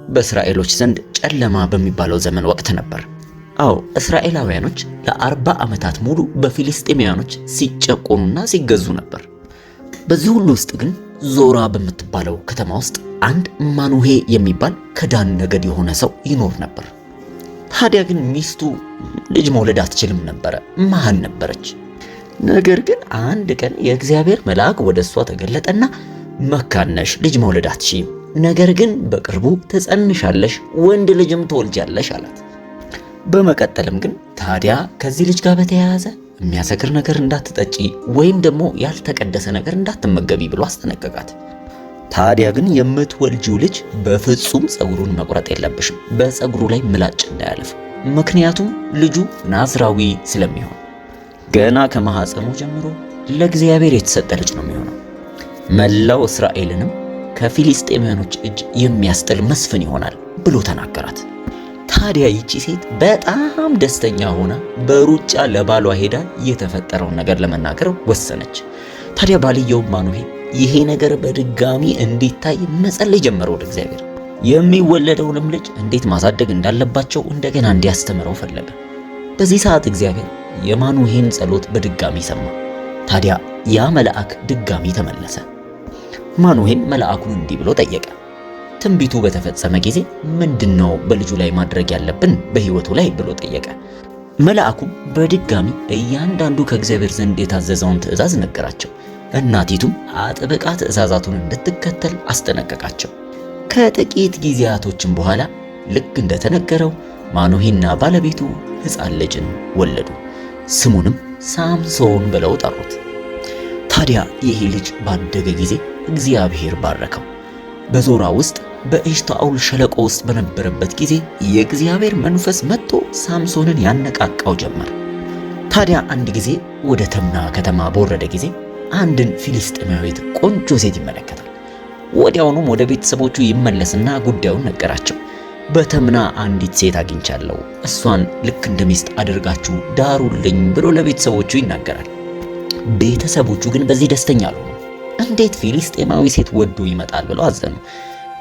በእስራኤሎች ዘንድ ጨለማ በሚባለው ዘመን ወቅት ነበር። አዎ እስራኤላውያኖች ለ40 ዓመታት ሙሉ በፊሊስጤማውያኖች ሲጨቆኑና ሲገዙ ነበር። በዚህ ሁሉ ውስጥ ግን ዞራ በምትባለው ከተማ ውስጥ አንድ ማኑሄ የሚባል ከዳን ነገድ የሆነ ሰው ይኖር ነበር። ታዲያ ግን ሚስቱ ልጅ መውለድ አትችልም ነበረ፣ መሃን ነበረች። ነገር ግን አንድ ቀን የእግዚአብሔር መልአክ ወደ እሷ ተገለጠና መካን ነሽ፣ ልጅ መውለድ አትችይም፣ ነገር ግን በቅርቡ ትጸንሻለሽ፣ ወንድ ልጅም ትወልጃለሽ አላት። በመቀጠልም ግን ታዲያ ከዚህ ልጅ ጋር በተያያዘ የሚያሰክር ነገር እንዳትጠጪ ወይም ደግሞ ያልተቀደሰ ነገር እንዳትመገቢ ብሎ አስጠነቀቃት። ታዲያ ግን የምትወልጂው ልጅ በፍጹም ፀጉሩን መቁረጥ የለብሽም፣ በፀጉሩ ላይ ምላጭ እንዳያልፍ፣ ምክንያቱም ልጁ ናዝራዊ ስለሚሆን ገና ከማህፀኑ ጀምሮ ለእግዚአብሔር የተሰጠ ልጅ ነው የሚሆነው። መላው እስራኤልንም ከፊሊስጤማውያኖች እጅ የሚያስጥል መስፍን ይሆናል ብሎ ተናገራት። ታዲያ ይቺ ሴት በጣም ደስተኛ ሆና በሩጫ ለባሏ ሄዳ የተፈጠረውን ነገር ለመናገር ወሰነች። ታዲያ ባልየው ማኑሄ ይሄ ነገር በድጋሚ እንዲታይ መጸለይ ጀመረ ወደ እግዚአብሔር። የሚወለደውንም ልጅ እንዴት ማሳደግ እንዳለባቸው እንደገና እንዲያስተምረው ፈለገ። በዚህ ሰዓት እግዚአብሔር የማኑሄን ጸሎት በድጋሚ ሰማ። ታዲያ ያ መልአክ ድጋሚ ተመለሰ። ማኑሄም መልአኩን እንዲህ ብሎ ጠየቀ። ትንቢቱ በተፈጸመ ጊዜ ምንድነው በልጁ ላይ ማድረግ ያለብን በሕይወቱ ላይ ብሎ ጠየቀ። መልአኩም በድጋሚ እያንዳንዱ ከእግዚአብሔር ዘንድ የታዘዘውን ትእዛዝ ነገራቸው። እናቲቱም አጥብቃ ትእዛዛቱን እንድትከተል አስጠነቀቃቸው። ከጥቂት ጊዜያቶችም በኋላ ልክ እንደተነገረው ማኑሄና ባለቤቱ ሕፃን ልጅን ወለዱ። ስሙንም ሳምሶን ብለው ጠሩት። ታዲያ ይህ ልጅ ባደገ ጊዜ እግዚአብሔር ባረከው። በዞራ ውስጥ በኤሽታኦል ሸለቆ ውስጥ በነበረበት ጊዜ የእግዚአብሔር መንፈስ መጥቶ ሳምሶንን ያነቃቃው ጀመር። ታዲያ አንድ ጊዜ ወደ ተምና ከተማ በወረደ ጊዜ አንድን ፊሊስጤማዊት ቆንጆ ሴት ይመለከታል። ወዲያውኑም ወደ ቤተሰቦቹ ይመለስና ጉዳዩን ነገራቸው። በተምና አንዲት ሴት አግኝቻለሁ፣ እሷን ልክ እንደ ሚስት አድርጋችሁ ዳሩልኝ ብሎ ለቤተሰቦቹ ይናገራል። ቤተሰቦቹ ግን በዚህ ደስተኛ አልሆኑ። እንዴት ፊሊስጤማዊ ሴት ወዶ ይመጣል ብለው አዘኑ።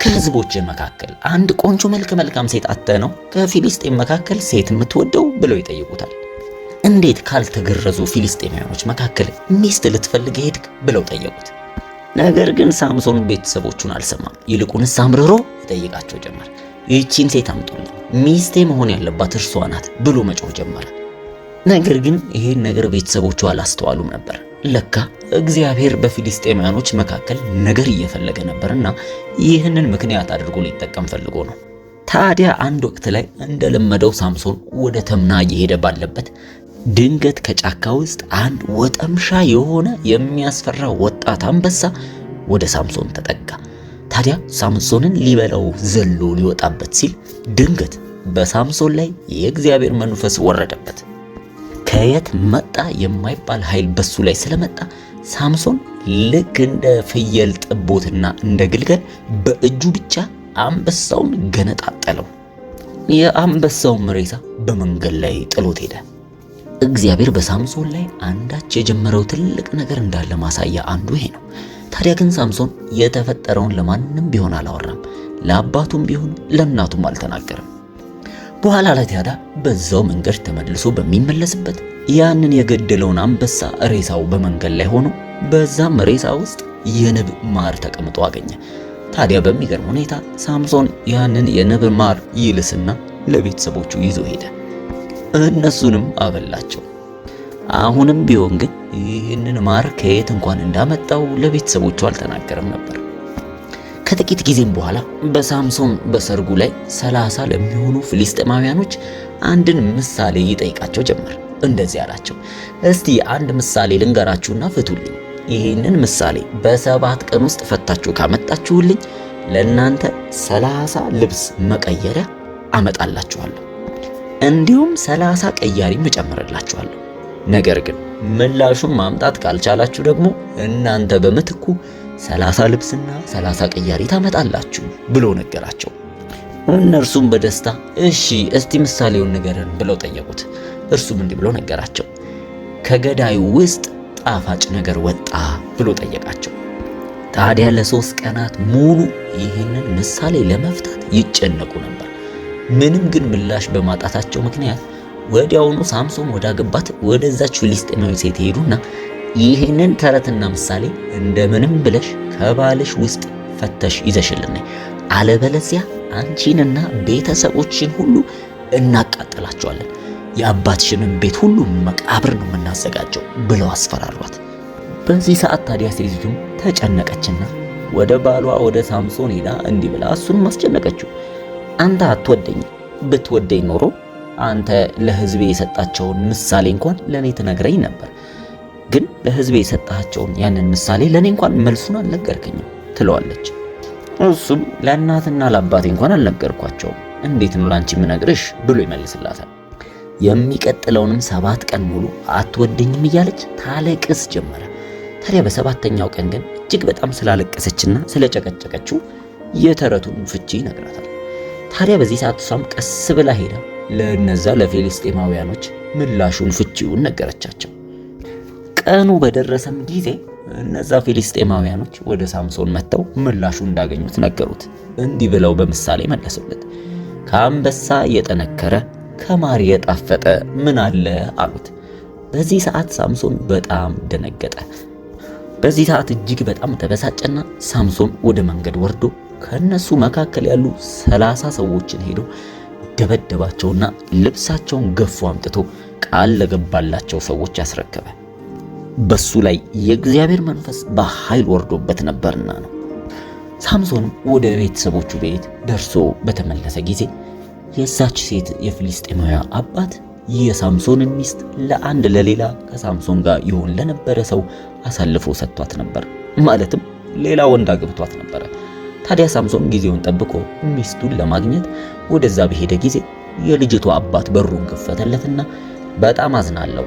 ከህዝቦች መካከል አንድ ቆንጆ መልካም ሴት አጥተህ ነው ከፊሊስጤም መካከል ሴት የምትወደው ብለው ይጠይቁታል። እንዴት ካልተገረዙ ፊሊስጤማውያኖች መካከል ሚስት ልትፈልግ ሄድክ ብለው ጠየቁት። ነገር ግን ሳምሶን ቤተሰቦቹን አልሰማም። ይልቁንስ አምርሮ ይጠይቃቸው ጀመር። ይህቺን ሴት አምጡልኝ፣ ሚስቴ መሆን ያለባት እርሷ ናት ብሎ መጮህ ጀመረ። ነገር ግን ይሄን ነገር ቤተሰቦቹ አላስተዋሉም ነበር። ለካ እግዚአብሔር በፊሊስጤማውያኖች መካከል ነገር እየፈለገ ነበርና ይህንን ምክንያት አድርጎ ሊጠቀም ፈልጎ ነው። ታዲያ አንድ ወቅት ላይ እንደለመደው ሳምሶን ወደ ተምና እየሄደ ባለበት ድንገት ከጫካ ውስጥ አንድ ወጠምሻ የሆነ የሚያስፈራ ወጣት አንበሳ ወደ ሳምሶን ተጠጋ። ታዲያ ሳምሶንን ሊበላው ዘሎ ሊወጣበት ሲል ድንገት በሳምሶን ላይ የእግዚአብሔር መንፈስ ወረደበት። ከየት መጣ የማይባል ኃይል በሱ ላይ ስለመጣ ሳምሶን ልክ እንደ ፍየል ጥቦትና እንደ ግልገል በእጁ ብቻ አንበሳውን ገነጣጠለው። የአንበሳውን ሬሳ በመንገድ ላይ ጥሎት ሄደ። እግዚአብሔር በሳምሶን ላይ አንዳች የጀመረው ትልቅ ነገር እንዳለ ማሳያ አንዱ ይሄ ነው። ታዲያ ግን ሳምሶን የተፈጠረውን ለማንም ቢሆን አላወራም። ለአባቱም ቢሆን ለእናቱም አልተናገረም። በኋላ ላይ ታዲያ በዛው መንገድ ተመልሶ በሚመለስበት ያንን የገደለውን አንበሳ ሬሳው በመንገድ ላይ ሆኖ በዛም ሬሳ ውስጥ የንብ ማር ተቀምጦ አገኘ። ታዲያ በሚገርም ሁኔታ ሳምሶን ያንን የንብ ማር ይልስና ለቤተሰቦቹ ይዞ ሄደ። እነሱንም አበላቸው። አሁንም ቢሆን ግን ይህንን ማር ከየት እንኳን እንዳመጣው ለቤተሰቦቹ አልተናገረም ነበር። ከጥቂት ጊዜም በኋላ በሳምሶን በሰርጉ ላይ 30 ለሚሆኑ ፍልስጤማውያኖች አንድን ምሳሌ ይጠይቃቸው ጀመር። እንደዚህ አላቸው፣ እስቲ አንድ ምሳሌ ልንገራችሁና ፍቱልኝ። ይህንን ምሳሌ በ7 ቀን ውስጥ ፈታችሁ ካመጣችሁልኝ ለእናንተ 30 ልብስ መቀየሪያ አመጣላችኋለሁ፣ እንዲሁም 30 ቀያሪም እጨምርላችኋለሁ። ነገር ግን ምላሹን ማምጣት ካልቻላችሁ ደግሞ እናንተ በምትኩ 30 ልብስና 30 ቀያሪ ታመጣላችሁ ብሎ ነገራቸው። እነርሱም በደስታ እሺ እስቲ ምሳሌውን ንገረን ብለው ጠየቁት። እርሱም እንዲህ ብሎ ነገራቸው። ከገዳዩ ውስጥ ጣፋጭ ነገር ወጣ ብሎ ጠየቃቸው። ታዲያ ለ3 ቀናት ሙሉ ይህንን ምሳሌ ለመፍታት ይጨነቁ ነበር። ምንም ግን ምላሽ በማጣታቸው ምክንያት ወዲያውኑ ሳምሶን ወዳገባት ወደዛች ፍልስጤማዊ ሴት ሄዱና ይህንን ተረትና ምሳሌ እንደምንም ብለሽ ከባልሽ ውስጥ ፈተሽ ይዘሽልን፣ አለበለዚያ አንቺንና ቤተሰቦችን ሁሉ እናቃጥላቸዋለን፣ የአባትሽንም ቤት ሁሉ መቃብር ነው የምናዘጋጀው ብለው አስፈራሯት። በዚህ ሰዓት ታዲያ ሴቲቱም ተጨነቀችና ወደ ባሏ ወደ ሳምሶን ሄዳ እንዲህ ብላ እሱን ማስጨነቀችው። አንተ አትወደኝ፣ ብትወደኝ ኖሮ አንተ ለሕዝቤ የሰጣቸውን ምሳሌ እንኳን ለኔ ትነግረኝ ነበር። ግን ለሕዝቤ የሰጣቸውን ያንን ምሳሌ ለኔ እንኳን መልሱን አልነገርከኝም ትለዋለች። እሱም ለእናትና ለአባቴ እንኳን አልነገርኳቸውም፣ እንዴት ነው ላንቺ ምነግርሽ ብሎ ይመልስላታል። የሚቀጥለውንም 7 ቀን ሙሉ አትወደኝም እያለች ታለቅስ ጀመረ። ታዲያ በሰባተኛው ቀን ግን እጅግ በጣም ስላለቀሰችና ስለጨቀጨቀችው የተረቱን ፍቺ ይነግራታል። ታዲያ በዚህ ሰዓት እሷም ቀስ ብላ ሄዳ ለነዛ ለፊልስጤማውያኖች ምላሹን ፍቺውን ነገረቻቸው። ቀኑ በደረሰም ጊዜ እነዛ ፊልስጤማውያኖች ወደ ሳምሶን መጥተው ምላሹ እንዳገኙት ነገሩት። እንዲህ ብለው በምሳሌ መለሱለት። ከአንበሳ የጠነከረ ከማር የጣፈጠ ምን አለ አሉት። በዚህ ሰዓት ሳምሶን በጣም ደነገጠ። በዚህ ሰዓት እጅግ በጣም ተበሳጨና ሳምሶን ወደ መንገድ ወርዶ ከነሱ መካከል ያሉ 30 ሰዎችን ሄዶ ደበደባቸውና ልብሳቸውን ገፎ አምጥቶ ቃል ለገባላቸው ሰዎች ያስረከበ። በሱ ላይ የእግዚአብሔር መንፈስ በኃይል ወርዶበት ነበርና ነው። ሳምሶንም ወደ ቤተሰቦቹ ቤት ደርሶ በተመለሰ ጊዜ የዛች ሴት የፍልስጤማዊ አባት የሳምሶንን ሚስት ለአንድ ለሌላ ከሳምሶን ጋር ይሆን ለነበረ ሰው አሳልፎ ሰጥቷት ነበር። ማለትም ሌላ ወንድ አግብቷት ነበር። ታዲያ ሳምሶን ጊዜውን ጠብቆ ሚስቱን ለማግኘት ወደዛ በሄደ ጊዜ የልጅቷ አባት በሩን ከፈተለትና በጣም አዝናለሁ፣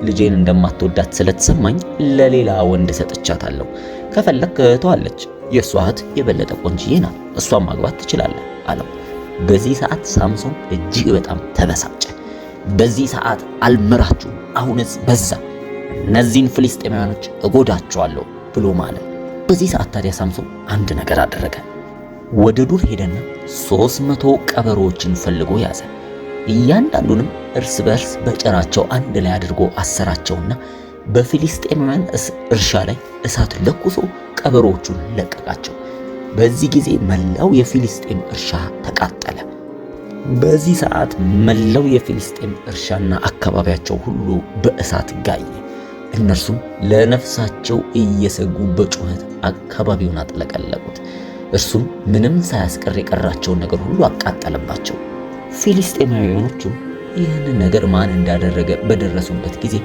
ልጄን እንደማትወዳት ስለተሰማኝ ለሌላ ወንድ ሰጥቻታለሁ፣ ከፈለክ እህቷለች፣ የእሷ እህት የበለጠ ቆንጅዬ ናት፣ እሷን ማግባት ትችላለህ አለው። በዚህ ሰዓት ሳምሶን እጅግ በጣም ተበሳጨ። በዚህ ሰዓት አልምራችሁም፣ አሁንስ በዛ፣ እነዚህን ፍልስጤማውያኖች እጎዳቸዋለሁ ብሎ ማለት። በዚህ ሰዓት ታዲያ ሳምሶን አንድ ነገር አደረገ። ወደ ዱር ሄደና 300 ቀበሮዎችን ፈልጎ ያዘ። እያንዳንዱንም እርስ በርስ በጭራቸው አንድ ላይ አድርጎ አሰራቸውና በፊልስጤማውያን እርሻ ላይ እሳት ለኩሶ ቀበሮዎቹን ለቀቃቸው። በዚህ ጊዜ መላው የፊልስጤም እርሻ ተቃጠለ። በዚህ ሰዓት መላው የፊልስጤም እርሻና አካባቢያቸው ሁሉ በእሳት ጋየ። እነርሱም ለነፍሳቸው እየሰጉ በጩኸት አካባቢውን አጥለቀለቁት። እርሱም ምንም ሳያስቀር የቀራቸውን ነገር ሁሉ አቃጠለባቸው። ፊልስጤማውያኖቹም ይህንን ነገር ማን እንዳደረገ በደረሱበት ጊዜ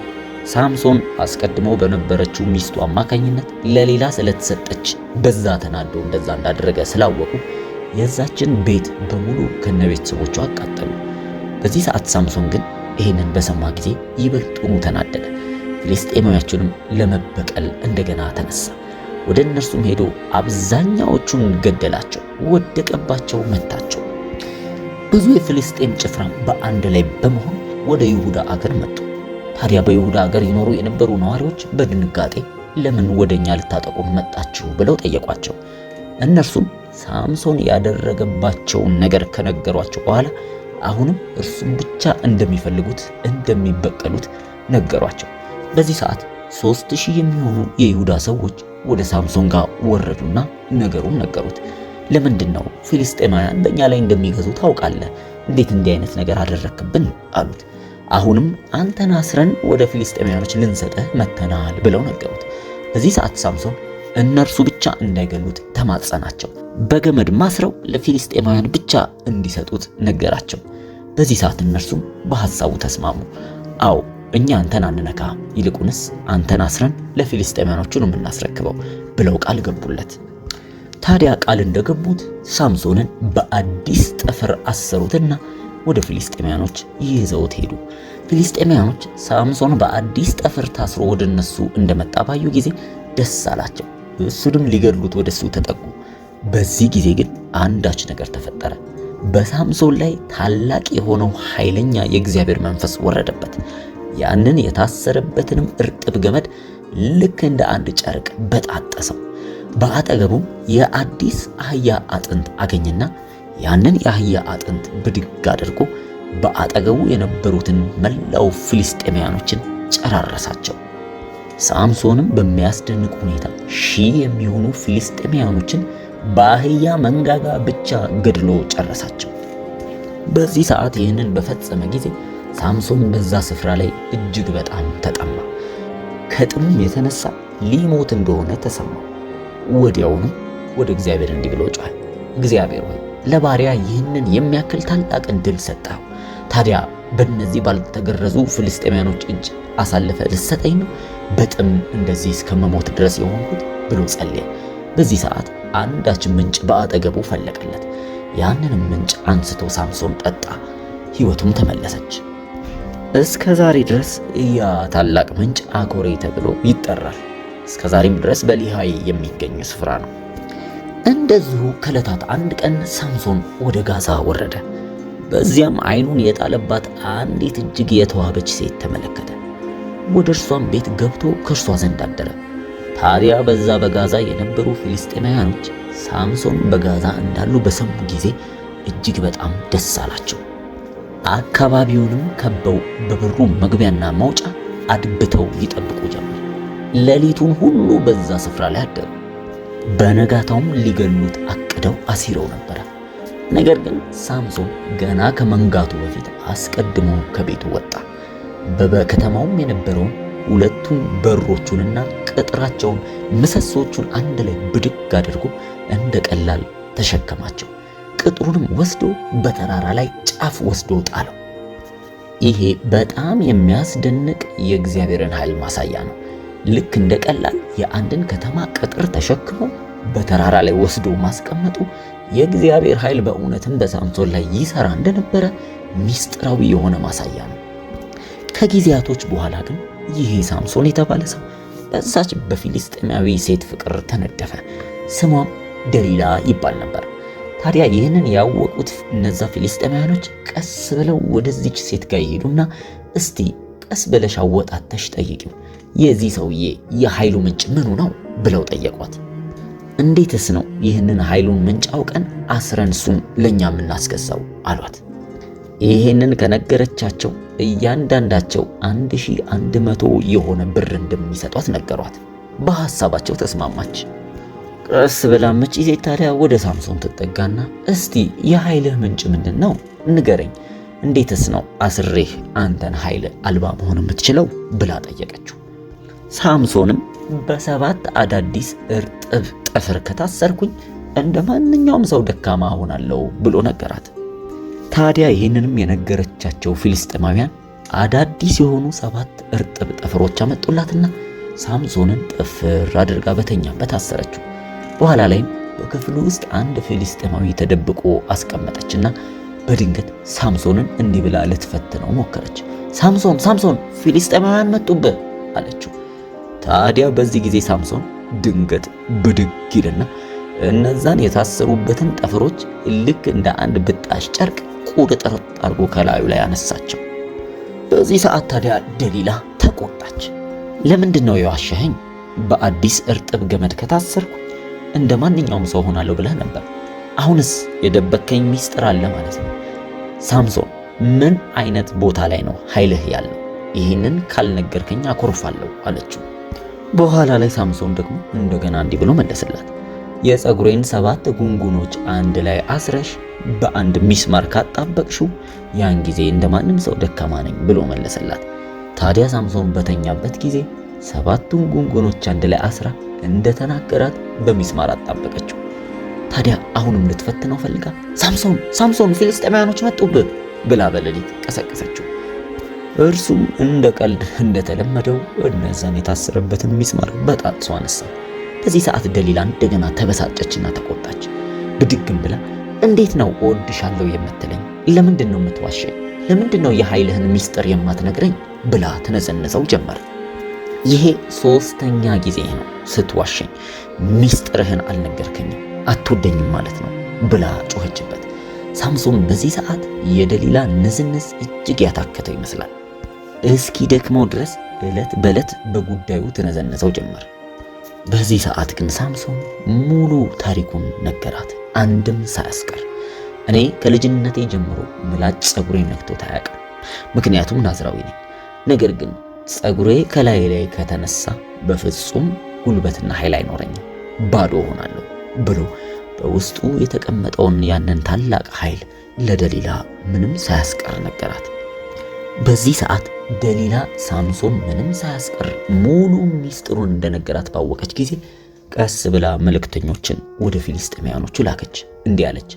ሳምሶን አስቀድሞ በነበረችው ሚስቱ አማካኝነት ለሌላ ስለተሰጠች በዛ ተናዶ እንደዛ እንዳደረገ ስላወቁ የዛችን ቤት በሙሉ ከነቤተሰቦቿ አቃጠሉ። በዚህ ሰዓት ሳምሶን ግን ይህንን በሰማ ጊዜ ይበልጡኑ ተናደደ። ፍልስጤማውያኑንም ለመበቀል እንደገና ተነሳ። ወደ እነርሱም ሄዶ አብዛኛዎቹን ገደላቸው፣ ወደቀባቸው፣ መታቸው። ብዙ የፍልስጤም ጭፍራም በአንድ ላይ በመሆን ወደ ይሁዳ አገር መጡ። ታዲያ በይሁዳ አገር ይኖሩ የነበሩ ነዋሪዎች በድንጋጤ ለምን ወደኛ ልታጠቁን መጣችሁ ብለው ጠየቋቸው። እነርሱም ሳምሶን ያደረገባቸውን ነገር ከነገሯቸው በኋላ አሁንም እርሱም ብቻ እንደሚፈልጉት እንደሚበቀሉት ነገሯቸው። በዚህ ሰዓት 3000 የሚሆኑ የይሁዳ ሰዎች ወደ ሳምሶን ጋር ወረዱና ነገሩን ነገሩት። ለምንድን ነው ፊልስጤማውያን በእኛ ላይ እንደሚገዙ ታውቃለህ? እንዴት እንዲህ አይነት ነገር አደረክብን አሉት። አሁንም አንተን አስረን ወደ ፊልስጤማውያኖች ልንሰጥህ መተናል ብለው ነገሩት። በዚህ ሰዓት ሳምሶን እነርሱ ብቻ እንዳይገሉት ተማጸናቸው። በገመድ ማስረው ለፊልስጤማውያን ብቻ እንዲሰጡት ነገራቸው። በዚህ ሰዓት እነርሱም በሐሳቡ ተስማሙ። አዎ እኛ አንተን አንነካ፣ ይልቁንስ አንተን አስረን ለፊልስጤማውያኖቹ ነው የምናስረክበው ብለው ቃል ገቡለት። ታዲያ ቃል እንደገቡት ሳምሶንን በአዲስ ጠፍር አሰሩትና ወደ ፊልስጤማውያኖች ይዘውት ሄዱ። ፊልስጤማውያኖች ሳምሶን በአዲስ ጠፍር ታስሮ ወደ እነሱ እንደመጣ ባዩ ጊዜ ደስ አላቸው። እሱንም ሊገድሉት ወደሱ ተጠጉ። በዚህ ጊዜ ግን አንዳች ነገር ተፈጠረ። በሳምሶን ላይ ታላቅ የሆነው ኃይለኛ የእግዚአብሔር መንፈስ ወረደበት። ያንን የታሰረበትንም እርጥብ ገመድ ልክ እንደ አንድ ጨርቅ በጣጠሰው። በአጠገቡም የአዲስ አህያ አጥንት አገኘና ያንን የአህያ አጥንት ብድግ አድርጎ በአጠገቡ የነበሩትን መላው ፍልስጤማውያኖችን ጨራረሳቸው። ሳምሶንም በሚያስደንቅ ሁኔታ 1000 የሚሆኑ ፍልስጤማውያኖችን በአህያ መንጋጋ ብቻ ገድሎ ጨረሳቸው። በዚህ ሰዓት ይህንን በፈጸመ ጊዜ ሳምሶን በዛ ስፍራ ላይ እጅግ በጣም ተጠማ። ከጥሙም የተነሳ ሊሞት እንደሆነ ተሰማው። ወዲያውኑ ወደ እግዚአብሔር እንዲህ ብሎ ጮኸ። እግዚአብሔር ሆይ ለባሪያ ይህንን የሚያክል ታላቅን ድል ሰጠኸው። ታዲያ በእነዚህ ባልተገረዙ ፍልስጤማውያኖች እጅ አሳልፈ ልሰጠኝ ነው? በጥም እንደዚህ እስከመሞት ድረስ የሆንኩት ብሎ ጸለየ። በዚህ ሰዓት አንዳች ምንጭ በአጠገቡ ፈለቀለት። ያንንም ምንጭ አንስቶ ሳምሶን ጠጣ፣ ሕይወቱም ተመለሰች። እስከ ዛሬ ድረስ ያ ታላቅ ምንጭ አኮሬ ተብሎ ይጠራል። እስከ ዛሬም ድረስ በሊሃይ የሚገኝ ስፍራ ነው። እንደዚሁ ከዕለታት አንድ ቀን ሳምሶን ወደ ጋዛ ወረደ። በዚያም ዓይኑን የጣለባት አንዲት እጅግ የተዋበች ሴት ተመለከተ። ወደ እርሷም ቤት ገብቶ ከእርሷ ዘንድ አደረ። ታዲያ በዛ በጋዛ የነበሩ ፍልስጤማውያኖች ሳምሶን በጋዛ እንዳሉ በሰሙ ጊዜ እጅግ በጣም ደስ አላቸው። አካባቢውንም ከበው በበሩ መግቢያና መውጫ አድብተው ይጠብቁ ጀመር። ሌሊቱን ሁሉ በዛ ስፍራ ላይ አደሩ። በነጋታውም ሊገሉት አቅደው አሲረው ነበረ። ነገር ግን ሳምሶን ገና ከመንጋቱ በፊት አስቀድሞ ከቤቱ ወጣ። በከተማውም የነበረውን ሁለቱን በሮቹንና ቅጥራቸውን ምሰሶቹን አንድ ላይ ብድግ አድርጎ እንደ ቀላል ተሸከማቸው። ቅጥሩንም ወስዶ በተራራ ላይ ጫፍ ወስዶ ጣለው። ይሄ በጣም የሚያስደንቅ የእግዚአብሔርን ኃይል ማሳያ ነው። ልክ እንደ ቀላል የአንድን ከተማ ቅጥር ተሸክሞ በተራራ ላይ ወስዶ ማስቀመጡ የእግዚአብሔር ኃይል በእውነትም በሳምሶን ላይ ይሰራ እንደነበረ ሚስጥራዊ የሆነ ማሳያ ነው። ከጊዜያቶች በኋላ ግን ይሄ ሳምሶን የተባለ ሰው በዛች በፊልስጤማዊ ሴት ፍቅር ተነደፈ። ስሟም ደሊላ ይባል ነበር። ታዲያ ይህንን ያወቁት እነዛ ፊልስጤማውያኖች ቀስ ብለው ወደዚች ሴት ጋር ይሄዱና እስቲ ቀስ ብለሽ አወጣተሽ ጠይቂው፣ የዚህ ሰውዬ የኃይሉ ምንጭ ምኑ ነው ብለው ጠየቋት። እንዴትስ ነው ይህንን ኃይሉን ምንጭ አውቀን አስረን እሱን ለኛ የምናስገዛው አሏት። ይህንን ከነገረቻቸው እያንዳንዳቸው 1100 የሆነ ብር እንደሚሰጧት ነገሯት። በሐሳባቸው ተስማማች። ቀስ ብላ መጪ ሴት ታዲያ ወደ ሳምሶን ትጠጋና እስቲ የኃይልህ ምንጭ ምንድን ነው ንገረኝ፣ እንዴትስ ነው አስሬህ አንተን ኃይል አልባ መሆን የምትችለው ብላ ጠየቀችው። ሳምሶንም በ7 አዳዲስ እርጥብ ጠፍር ከታሰርኩኝ እንደ ማንኛውም ሰው ደካማ ሆናለሁ ብሎ ነገራት። ታዲያ ይህንንም የነገረቻቸው ፊልስጤማውያን አዳዲስ የሆኑ 7 እርጥብ ጠፍሮች አመጡላትና ሳምሶንን ጥፍር አድርጋ በተኛበት አሰረችው። በኋላ ላይም በክፍሉ ውስጥ አንድ ፊልስጤማዊ ተደብቆ አስቀመጠችና በድንገት ሳምሶንን እንዲህ ብላ ልትፈትነው ሞከረች። ሳምሶን ሳምሶን ፊልስጤማውያን መጡብህ አለችው። ታዲያ በዚህ ጊዜ ሳምሶን ድንገት ብድግ ይልና እነዛን የታሰሩበትን ጠፍሮች ልክ እንደ አንድ ብጣሽ ጨርቅ ቁርጥርጥ አድርጎ ከላዩ ላይ አነሳቸው። በዚህ ሰዓት ታዲያ ደሊላ ተቆጣች። ለምንድን ነው የዋሸኸኝ? በአዲስ እርጥብ ገመድ ከታሰርኩ እንደ ማንኛውም ሰው ሆናለሁ ብለህ ነበር። አሁንስ የደበከኝ ሚስጥር አለ ማለት ነው። ሳምሶን ምን አይነት ቦታ ላይ ነው ኃይልህ ያለው? ይህንን ካልነገርከኝ አኮርፋለሁ አለችው። በኋላ ላይ ሳምሶን ደግሞ እንደገና እንዲህ ብሎ መለስላት። የፀጉሬን 7 ጉንጉኖች አንድ ላይ አስረሽ በአንድ ሚስማር ካጣበቅሽው ያን ጊዜ እንደማንም ሰው ደካማ ነኝ ብሎ መለሰላት። ታዲያ ሳምሶን በተኛበት ጊዜ 7ቱን ጉንጉኖች አንድ ላይ አስራ እንደተናገራት በሚስማር አጣበቀችው። ታዲያ አሁንም ልትፈትነው ፈልጋ ሳምሶን ሳምሶን ፊልስጤማውያኖች መጡብህ ብላ በሌሊት ቀሰቀሰችው። እርሱም እንደ ቀልድ እንደተለመደው እነዛን የታሰረበትን ሚስማር በጣጥሶ አነሳ። በዚህ ሰዓት ደሊላ እንደገና ተበሳጨችና ተቆጣች። ብድግም ብላ እንዴት ነው እወድሻለሁ የምትለኝ? ለምንድን ነው የምትዋሸኝ? ለምንድን ነው የኃይልህን ሚስጥር የማትነግረኝ? ብላ ትነዘንዘው ጀመር። ይሄ 3ኛ ጊዜ ነው ስትዋሸኝ፣ ሚስጥርህን አልነገርከኝም፣ አትወደኝም ማለት ነው ብላ ጮኸችበት። ሳምሶን በዚህ ሰዓት የደሊላ ንዝንዝ እጅግ ያታከተው ይመስላል። እስኪ ደክመው ድረስ ዕለት በዕለት በጉዳዩ ትነዘንዘው ጀመር። በዚህ ሰዓት ግን ሳምሶን ሙሉ ታሪኩን ነገራት፣ አንድም ሳያስቀር። እኔ ከልጅነቴ ጀምሮ ምላጭ ፀጉሬ ነክቶት አያውቅም፣ ምክንያቱም ናዝራዊ ነኝ። ነገር ግን ፀጉሬ ከላይ ላይ ከተነሳ በፍጹም ጉልበትና ኃይል አይኖረኝም፣ ባዶ ሆናለሁ ብሎ በውስጡ የተቀመጠውን ያንን ታላቅ ኃይል ለደሊላ ምንም ሳያስቀር ነገራት። በዚህ ሰዓት ደሊላ ሳምሶን ምንም ሳያስቀር ሙሉ ሚስጥሩን እንደነገራት ባወቀች ጊዜ ቀስ ብላ መልእክተኞችን ወደ ፊልስጤማውያኖቹ ላከች። እንዲህ አለች፣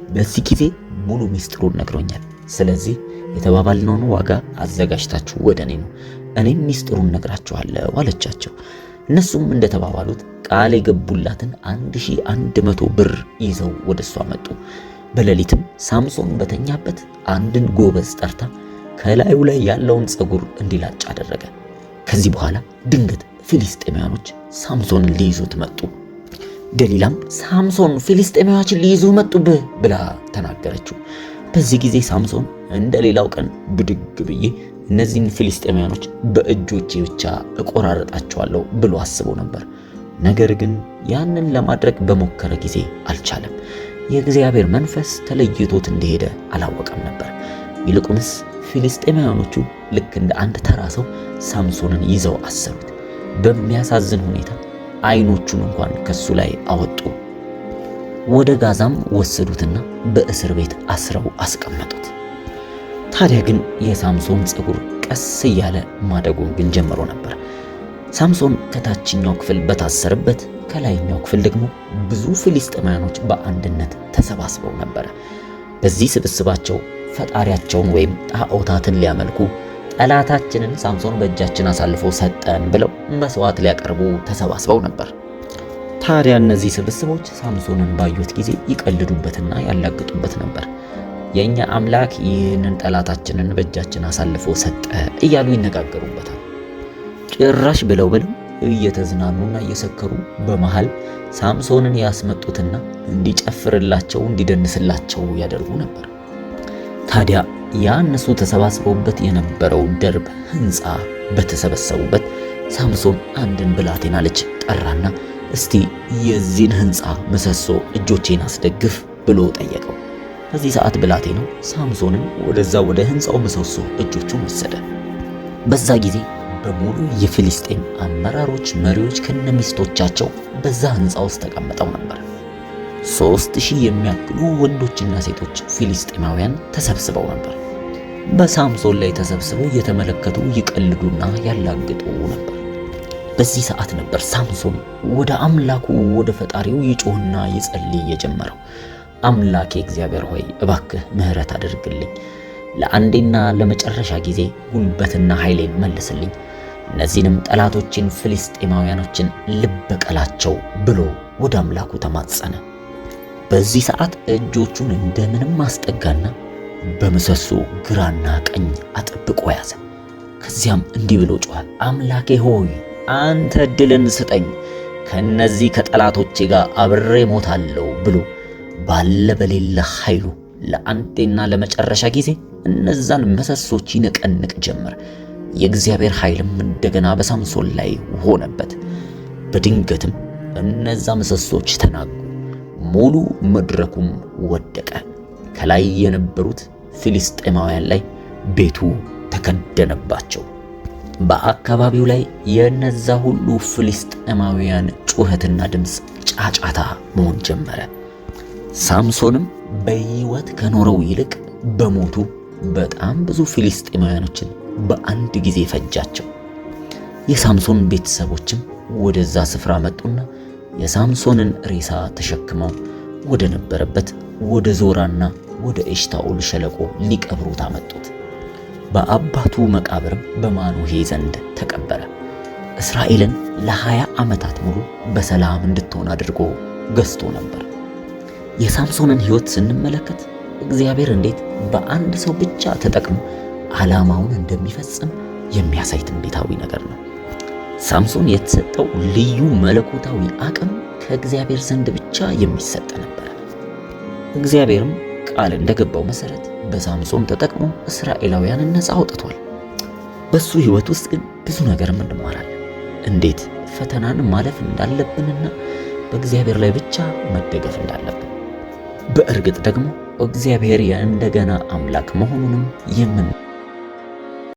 በዚህ ጊዜ ሙሉ ሚስጥሩን ነግሮኛል። ስለዚህ የተባባልነውን ዋጋ አዘጋጅታችሁ ወደ እኔ ነው፣ እኔም ሚስጥሩን ነግራችኋለሁ አለቻቸው። እነሱም እንደተባባሉት ቃል የገቡላትን 1100 ብር ይዘው ወደ እሷ መጡ። በሌሊትም ሳምሶን በተኛበት አንድን ጎበዝ ጠርታ ከላዩ ላይ ያለውን ፀጉር እንዲላጭ አደረገ። ከዚህ በኋላ ድንገት ፊልስጤማውያኖች ሳምሶንን ሊይዙት መጡ። ደሊላም ሳምሶን ፊልስጤማውያኖችን ሊይዙ መጡብህ ብላ ተናገረችው። በዚህ ጊዜ ሳምሶን እንደ ሌላው ቀን ብድግ ብዬ እነዚህን ፊልስጤማውያኖች በእጆቼ ብቻ እቆራረጣቸዋለሁ ብሎ አስቦ ነበር። ነገር ግን ያንን ለማድረግ በሞከረ ጊዜ አልቻለም። የእግዚአብሔር መንፈስ ተለይቶት እንደሄደ አላወቀም ነበር። ይልቁንስ ፊልስጤማውያኖቹ ልክ እንደ አንድ ተራ ሰው ሳምሶንን ይዘው አሰሩት። በሚያሳዝን ሁኔታ አይኖቹን እንኳን ከሱ ላይ አወጡ። ወደ ጋዛም ወሰዱትና በእስር ቤት አስረው አስቀመጡት። ታዲያ ግን የሳምሶን ፀጉር ቀስ እያለ ማደጉን ግን ጀምሮ ነበር። ሳምሶን ከታችኛው ክፍል በታሰረበት ከላይኛው ክፍል ደግሞ ብዙ ፊልስጤማውያኖች በአንድነት ተሰባስበው ነበር። በዚህ ስብስባቸው ፈጣሪያቸውን ወይም ጣዖታትን ሊያመልኩ ጠላታችንን ሳምሶን በእጃችን አሳልፎ ሰጠን ብለው መስዋዕት ሊያቀርቡ ተሰባስበው ነበር። ታዲያ እነዚህ ስብስቦች ሳምሶንን ባዩት ጊዜ ይቀልዱበትና ያላግጡበት ነበር። የኛ አምላክ ይህንን ጠላታችንን በእጃችን አሳልፎ ሰጠ እያሉ ይነጋገሩበታል። ጭራሽ ብለው እየተዝናኑና እየሰከሩ በመሃል ሳምሶንን ያስመጡትና እንዲጨፍርላቸው እንዲደንስላቸው ያደርጉ ነበር። ታዲያ ያ እነሱ ተሰባስበውበት የነበረው ደርብ ህንፃ በተሰበሰቡበት ሳምሶን አንድን ብላቴና ልጅ ጠራና እስቲ የዚህን ህንፃ ምሰሶ እጆቼን አስደግፍ ብሎ ጠየቀው። በዚህ ሰዓት ብላቴናው ሳምሶንን ወደዛ ወደ ህንፃው ምሰሶ እጆቹን ወሰደ። በዛ ጊዜ በሙሉ የፊልስጤም አመራሮች፣ መሪዎች ከነሚስቶቻቸው በዛ ህንፃ ውስጥ ተቀምጠው ነበር። 3000 የሚያክሉ ወንዶችና ሴቶች ፊልስጤማውያን ተሰብስበው ነበር። በሳምሶን ላይ ተሰብስበው እየተመለከቱ ይቀልዱና ያላግጡ ነበር። በዚህ ሰዓት ነበር ሳምሶን ወደ አምላኩ ወደ ፈጣሪው ይጮህና ይጸልይ የጀመረው። አምላኬ እግዚአብሔር ሆይ እባክህ ምህረት አድርግልኝ፣ ለአንዴና ለመጨረሻ ጊዜ ጉልበትና ኃይሌን መልስልኝ፣ እነዚህንም ጠላቶችን ፍልስጤማውያኖችን ልበቀላቸው ብሎ ወደ አምላኩ ተማጸነ። በዚህ ሰዓት እጆቹን እንደምንም አስጠጋና በምሰሶ ግራና ቀኝ አጥብቆ ያዘ። ከዚያም እንዲህ ብሎ ጮኸ፣ አምላኬ ሆይ አንተ ድልን ስጠኝ፣ ከነዚህ ከጠላቶቼ ጋር አብሬ ሞታለሁ ብሎ ባለ በሌለ ኃይሉ ለአንዴና ለመጨረሻ ጊዜ እነዛን ምሰሶች ይነቀንቅ ጀመር። የእግዚአብሔር ኃይልም እንደገና በሳምሶን ላይ ሆነበት። በድንገትም እነዛ ምሰሶች ተናጉ፣ ሙሉ መድረኩም ወደቀ። ከላይ የነበሩት ፊልስጤማውያን ላይ ቤቱ ተከደነባቸው። በአካባቢው ላይ የነዛ ሁሉ ፊልስጤማውያን ጩኸትና ድምፅ ጫጫታ መሆን ጀመረ። ሳምሶንም በሕይወት ከኖረው ይልቅ በሞቱ በጣም ብዙ ፊልስጤማውያኖችን በአንድ ጊዜ ፈጃቸው። የሳምሶን ቤተሰቦችም ወደዛ ስፍራ መጡና የሳምሶንን ሬሳ ተሸክመው ወደ ነበረበት ወደ ዞራና ወደ ኤሽታኦል ሸለቆ ሊቀብሩት አመጡት። በአባቱ መቃብርም በማኑሄ ዘንድ ተቀበረ። እስራኤልን ለ20 ዓመታት ሙሉ በሰላም እንድትሆን አድርጎ ገዝቶ ነበር። የሳምሶንን ሕይወት ስንመለከት እግዚአብሔር እንዴት በአንድ ሰው ብቻ ተጠቅሞ ዓላማውን እንደሚፈጽም የሚያሳይ ትንቢታዊ ነገር ነው። ሳምሶን የተሰጠው ልዩ መለኮታዊ አቅም ከእግዚአብሔር ዘንድ ብቻ የሚሰጥ ነበር። እግዚአብሔርም ቃል እንደገባው መሰረት በሳምሶን ተጠቅሞ እስራኤላውያንን ነፃ አውጥቷል። በሱ ሕይወት ውስጥ ግን ብዙ ነገርም እንማራለን። እንዴት ፈተናን ማለፍ እንዳለብንና በእግዚአብሔር ላይ ብቻ መደገፍ እንዳለብን፣ በእርግጥ ደግሞ እግዚአብሔር የእንደገና አምላክ መሆኑንም